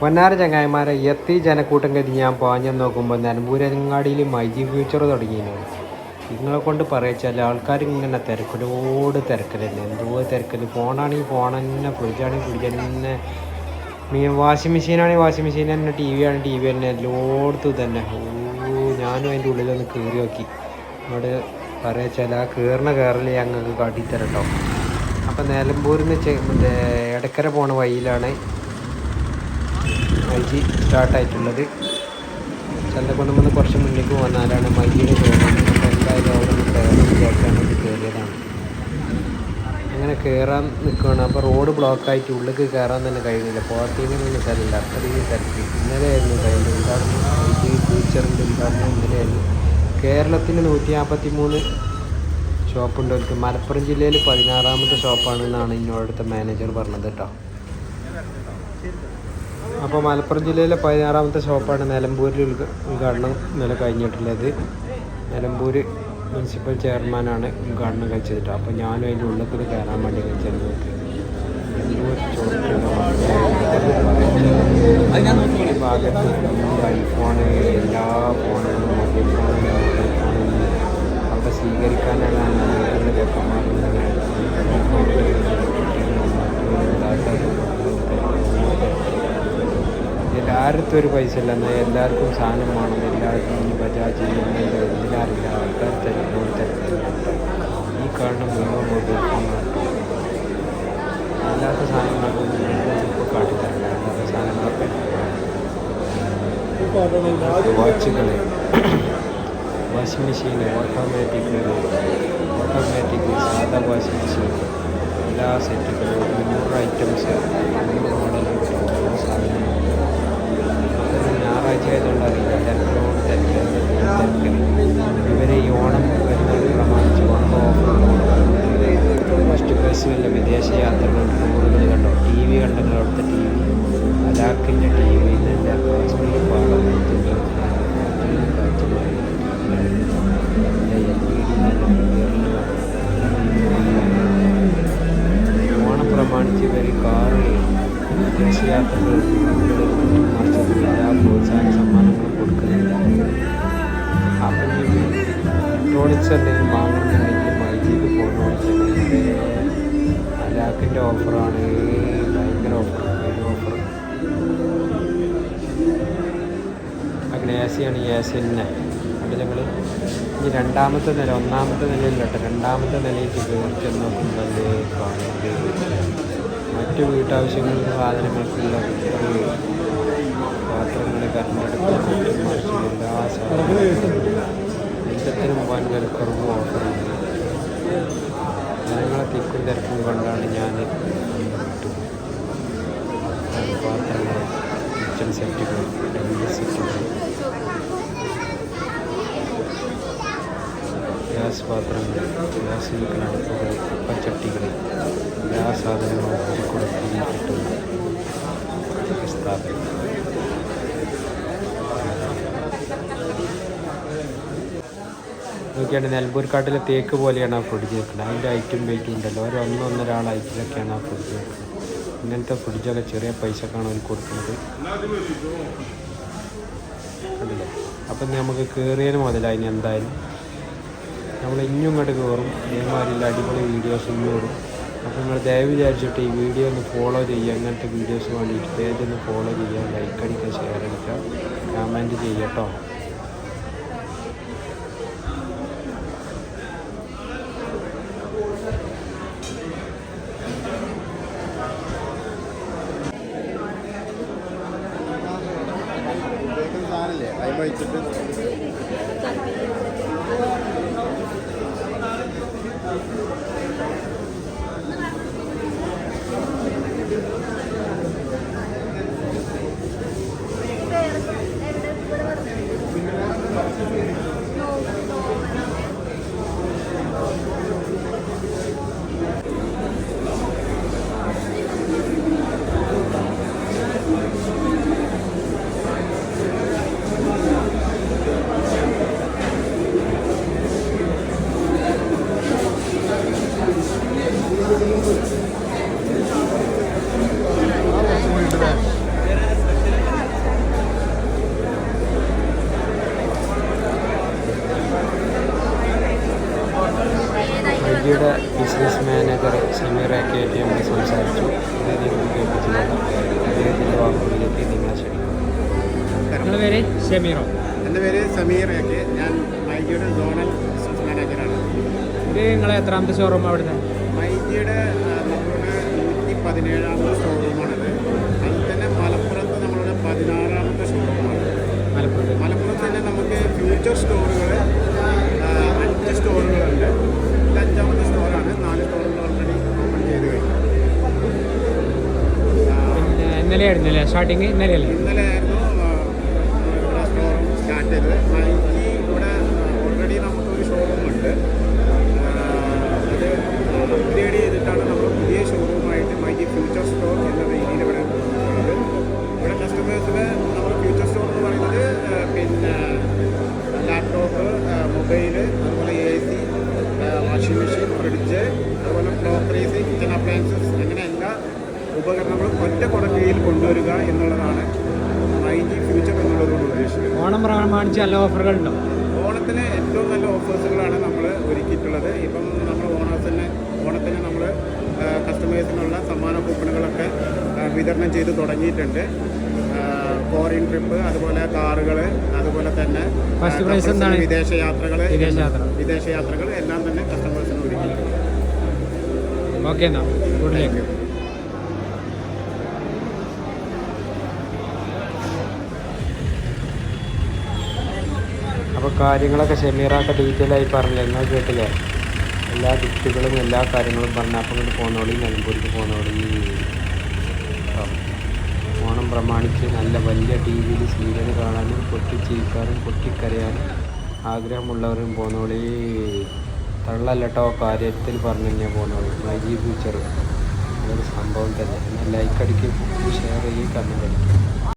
പൊന്നാര ചങ്ങായിമാരെ എത്തി ജനക്കൂട്ടം കരുതി ഞാൻ പാഞ്ഞെന്ന് നോക്കുമ്പോൾ നിലമ്പൂരങ്ങാടിയിൽ മൈജി ഫ്യൂച്ചർ തുടങ്ങിയിരുന്നു. നിങ്ങളെ കൊണ്ട് പറയിച്ചാൽ ആൾക്കാർ ഇങ്ങനെ തിരക്കലോട് തിരക്കലല്ലേ, എന്തോ തിരക്കൽ. ഫോണാണെങ്കിൽ ഫോൺ തന്നെ, ഫ്രിഡ്ജാണെങ്കിൽ ഫ്രിഡ്ജ് തന്നെ, വാഷിംഗ് മെഷീനാണെങ്കിൽ വാഷിംഗ് മെഷീൻ തന്നെ, ടി വി ആണെങ്കിൽ ടി വി തന്നെ, എല്ലായിടത്തും തന്നെ. ഞാനും അതിൻ്റെ ഉള്ളിലൊന്ന് കയറി നോക്കി. ഇവിടെ പറയിച്ചാൽ ആ കയറൽ ഞങ്ങൾക്ക് കാട്ടിത്തരാം കേട്ടോ. അപ്പം നിലമ്പൂരിൽ നിന്ന് എടക്കര പോണ വഴിയിലാണ് മൈജി സ്റ്റാർട്ടായിട്ടുള്ളത്. ചന്തക്കുളമെന്ന് കുറച്ച് മുന്നിലേക്ക് വന്നാലാണ് മൈജിയുടെ ഷോറൂം. എന്തായാലും അവിടെ നിന്ന് കയറാൻ വിചാരിച്ചാൽ കയറിയതാണ്. അങ്ങനെ കയറാൻ നിൽക്കുകയാണ്. അപ്പോൾ റോഡ് ബ്ലോക്കായിട്ട് ഉള്ളിലേക്ക് കയറാൻ തന്നെ കഴിയുന്നില്ല. പാർക്കിങ്ങിനൊന്നും സ്ഥലമില്ല, അത്രയും തിരക്ക്. ഇന്നലെയായിരുന്നു കഴിഞ്ഞ ഉദ്ഘാടനം, മൈജി ഫ്യൂച്ചറിൻ്റെ ഉദ്ഘാടനം ഇന്നലെയായിരുന്നു. കേരളത്തിൽ 143 ഷോപ്പുണ്ട്. അവർക്ക് മലപ്പുറം ജില്ലയിൽ 16ാമത്തെ ഷോപ്പാണെന്നാണ് ഇന്നോടത്തെ മാനേജർ പറഞ്ഞത് കേട്ടോ. അപ്പോൾ മലപ്പുറം ജില്ലയിലെ 16ാമത്തെ ഷോപ്പാണ് നിലമ്പൂരിൽ ഉദ്ഘാടനം ഇന്നലെ കഴിഞ്ഞിട്ടുള്ളത്. നിലമ്പൂർ മുനിസിപ്പൽ ചെയർമാനാണ് ഉദ്ഘാടനം കഴിച്ചത്. അപ്പോൾ ഞാനും അതിൻ്റെ ഉള്ളിൽ കയറാൻ വേണ്ടി കഴിച്ചത്. ഭാഗത്ത് ഐഫോണ്, എല്ലാ ഫോണുകളും, മൊബൈൽ ഫോണുകളും, അവിടെ സ്വീകരിക്കാനാണ് എല്ലായിടത്തും ഒരു പൈസ ഇല്ല, എന്നാൽ എല്ലാവർക്കും സാധനം വേണം. എല്ലാവർക്കും ഈ ബജാജ് എന്തിനാറില്ല, ആൾക്കാർ തിരക്കുന്നുണ്ട്. ഈ കാണുന്ന മുഴുവൻ മൊബൈൽ ഫോണാണ്. അല്ലാത്ത സാധനങ്ങളൊക്കെ ഇപ്പോൾ കാട്ടിത്തരണ്ട. അല്ലാത്ത സാധനങ്ങളൊക്കെ വാച്ചുകൾ, വാഷിംഗ് മെഷീൻ, ഓട്ടോമാറ്റിക്, സാധാ വാഷിംഗ് മെഷീൻ, എല്ലാ സെറ്റുകളും 100 ഐറ്റംസ്, 100 മോഡലുകൾ, ഓരോ സാധനങ്ങളും. ഞായറാഴ്ച ആയതുകൊണ്ട് അറിയില്ല, തിരക്കിലോട് തിരക്ക്. ഇവർ ഈ ഓണം വരുന്നത് പ്രമാണിച്ച് ഓണം ഓഫർ ഫസ്റ്റ് ബസ്സില്ല വിദേശ യാത്രകൾ, ടൂറുകൾ കണ്ടോ. ടി വി കണ്ടെങ്കിൽ അവിടുത്തെ ടി വി, അലാക്കിൻ്റെ ടി വി, ഇതിൻ്റെ കാശ്മീർ പാർലമെൻറ്റിൻ്റെ കാറ്റുമായി ഓണം പ്രമാണിച്ച് ഇവർ കാറ്, വിദേശയാത്രകൾ, എല്ലാ പ്രോത്സാഹന സമ്മാനങ്ങളും കൊടുക്കുന്നുണ്ട്. അപ്പം ഇലക്ട്രോണിക്സ് എന്തെങ്കിലും വാങ്ങണമെന്നുണ്ടെങ്കിൽ മൈജിക്ക് പോകണമെന്നുണ്ടെങ്കിൽ അലാക്കിൻ്റെ ഓഫറാണ്, ഭയങ്കര ഓഫർ, വലിയ ഓഫർ. അങ്ങനെ എ സിയാണ്, എ സി തന്നെ. അത് ഞങ്ങൾ ഇനി രണ്ടാമത്തെ നില, ഒന്നാമത്തെ നിലയിലട്ടെ, രണ്ടാമത്തെ നിലയ്ക്ക് കയറി ചെന്ന് നോക്കുമ്പോൾ കാണുന്നത് മറ്റു വീട്ടാവശ്യങ്ങൾക്ക് സാധനങ്ങൾക്കുള്ള പാത്രങ്ങൾ, കരണ്ടടുപ്പ്, എല്ലാ സാധനങ്ങളും എല്ലാത്തിനും പോകാൻ വിലക്കുറവ് ഓഫറുണ്ട്. ജനങ്ങളെ തിക്കും തിരക്കും കൊണ്ടാണ് ഞാൻ പാത്രങ്ങൾ, കിച്ചൺ സെറ്റുകൾ, ഡെലിവറി സെറ്റുകൾ, ഗ്യാസ് പാത്രങ്ങൾ, ഗ്യാസ് അടുപ്പുകൾ, ഉപ്പച്ചട്ടികൾ, എല്ലാ സാധനങ്ങളും കൊടുക്കുകയും കിട്ടുന്ന സ്ഥാപനം. നോക്കിയാണ് നിലമ്പൂർക്കാട്ടിലെ തേക്ക് പോലെയാണ് ആ ഫ്രിഡ്ജ് വെക്കുന്നത്. അതിൻ്റെ ഐറ്റും വെയിറ്റും ഉണ്ടല്ലോ, ഒരു 1-1.5 ഐറ്റിലൊക്കെയാണ് ആ ഫ്രിഡ്ജ് വെക്കുന്നത്. ഇങ്ങനത്തെ ഫ്രിഡ്ജൊക്കെ ചെറിയ പൈസക്കാണ് അവർ കൊടുക്കുന്നത്, കണ്ടില്ലേ. അപ്പം നമുക്ക് കയറിയതിന് മുതലായി. എന്തായാലും നമ്മൾ ഇനിയും ഇങ്ങോട്ട് കയറും, ഇതേമാതിരി അടിപൊളി വീഡിയോസ് ഇന്നും വരും. അപ്പോൾ നിങ്ങൾ ദയവ് വിചാരിച്ചിട്ട് ഈ വീഡിയോ ഒന്ന് ഫോളോ ചെയ്യുക. അങ്ങനത്തെ വീഡിയോസ് വേണ്ടിയിട്ട് പേജ് ഒന്ന് ഫോളോ ചെയ്യുക, ലൈക്ക് അടിക്കുക, ഷെയർ അടിക്കുക, കമൻറ്റ് ചെയ്യുക കേട്ടോ. ഷമീറോ? എൻ്റെ പേര് സമീർ എ. ഞാൻ മൈജിയുടെ സോണൽ ബിസിനസ് മാനേജറാണ്. ഇത് നിങ്ങളെ എത്രാമത്തെ ഷോറൂം അവിടുന്ന്? മൈജിയുടെ നമ്മളുടെ 117ാമത്തെ ഷോറൂമാണത്. അതിൽ തന്നെ മലപ്പുറത്ത് നമ്മളുടെ 16ാമത്തെ ഷോറൂമാണ്. മലപ്പുറത്ത് തന്നെ നമുക്ക് ഫ്യൂച്ചർ സ്റ്റോറുകൾ 5 സ്റ്റോറുകളുണ്ട്. ഇത് 5ാമത്തെ സ്റ്റോറാണ്. 4 സ്റ്റോറുകൾ ഓൾറെഡി ഓപ്പൺ ചെയ്ത് കഴിഞ്ഞു. ഇന്നലെയായിരുന്നില്ലേ സ്റ്റാർട്ടിങ്? ഇന്നലെയായിരുന്നു ഇവിടെ സ്റ്റോറും സ്റ്റാർട്ട് ചെയ്തത്. മൈജി ഇവിടെ ഓൾറെഡി നമുക്കൊരു ഷോറൂം ഉണ്ട്. അത് അപ്ഗ്രേഡ് ചെയ്തിട്ടാണ് നമ്മൾ പുതിയ ഷോറൂമായിട്ട് മൈജി ഫ്യൂച്ചർ സ്റ്റോർ എന്ന രീതിയിൽ ഇവിടെ ഉള്ളത്. ഇവിടെ കസ്റ്റമേഴ്സിന് നമ്മൾ ഫ്യൂച്ചർ സ്റ്റോർ എന്ന് പറയുന്നത് പിന്നെ ലാപ്ടോപ്പ്, മൊബൈല്, അതുപോലെ AC, വാഷിംഗ് മെഷീൻ, ഫ്രിഡ്ജ്, അതുപോലെ ക്രോക്കറീസ്, കിച്ചൺ അപ്ലയൻസസ്, അങ്ങനെ എല്ലാ ഉപകരണങ്ങളും ഒറ്റ കുടക്കീഴിൽ കൊണ്ടുവരിക എന്നുള്ളതാണ് മൈജി ഫ്യൂച്ചർ എന്നുള്ളതുകൊണ്ട് ഉദ്ദേശിക്കുന്നത്. ഓണം പ്രമാണിച്ച് നല്ല ഓഫറുകളുണ്ടോ? ഓണത്തിന് ഏറ്റവും നല്ല ഓഫേഴ്സുകളാണ് നമ്മൾ ഒരുക്കിയിട്ടുള്ളത്. ഇപ്പം നമ്മൾ ഓണത്തിന് നമ്മൾ കസ്റ്റമേഴ്സിനുള്ള സമ്മാന കൂപ്പണുകളൊക്കെ വിതരണം ചെയ്ത് തുടങ്ങിയിട്ടുണ്ട്. ഫോറിൻ ട്രിപ്പ്, അതുപോലെ കാറുകൾ, അതുപോലെ തന്നെ വിദേശയാത്രകൾ എല്ലാം തന്നെ കസ്റ്റമേഴ്സിന് ഒരുക്കിയിട്ടുണ്ട്. ഓക്കെ, എന്നാൽ ഗുഡ് ലക്ക്. അപ്പോൾ കാര്യങ്ങളൊക്കെ ഷമീറാക്ക ഡീറ്റെയിൽ ആയി പറഞ്ഞില്ല, നിങ്ങൾ കേട്ടില്ലേ? എല്ലാ ഗിഫ്റ്റുകളും എല്ലാ കാര്യങ്ങളും പറഞ്ഞാൽ അപ്പം ഇങ്ങോട്ട് പോന്നോളി, നിലമ്പൂർക്ക് പോന്നോളി. ഓണം പ്രമാണിച്ച് നല്ല വലിയ TV-യിൽ സീരിയൽ കാണാനും പൊട്ടിച്ചിരിക്കാനും പൊട്ടിക്കരയാനും ആഗ്രഹമുള്ളവരും പോന്നോളി. തള്ളല്ലോ കാര്യത്തിൽ പറഞ്ഞു കഴിഞ്ഞാൽ പോന്നോളി. മൈജി ഫ്യൂച്ചർ അതൊരു സംഭവം തന്നെ. ലൈക്ക് അടിക്കും, ഷെയർ ചെയ്യും, കമൻറ്റ് അടിക്കും.